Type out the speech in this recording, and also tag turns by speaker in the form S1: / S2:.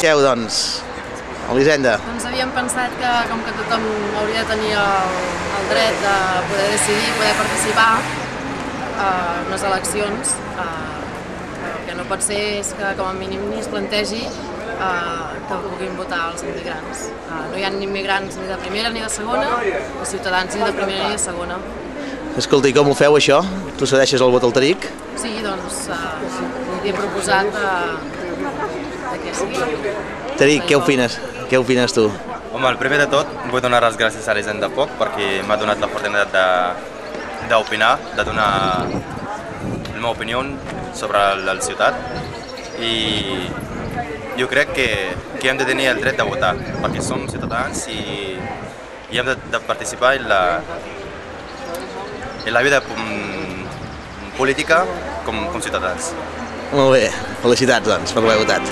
S1: feu, doncs, Elisenda?
S2: Doncs havíem pensat que, com que tothom hauria de tenir el dret de poder decidir, poder participar en unes eleccions, el que no pot ser és que, com a mínim, ni es plantegi que puguin votar els immigrants. No hi ha ni immigrants ni de primera ni de segona, o ciutadans ni de primera ni de segona.
S1: Escolta, i com ho feu, això? Tu cedeixes el vot al Tariq?
S2: Sí, doncs, li he proposat que sigui...
S1: Tariq, què opines? Què opines tu?
S3: Home, el primer de tot vull donar les gràcies a l'Elisenda Poch perquè m'ha donat l'oportunitat d'opinar, de donar la meva opinió sobre la ciutat i jo crec que hem de tenir el dret de votar perquè som ciutadans i hem de participar en la vida política com ciutadans.
S1: Molt bé, felicitats doncs per haver votat.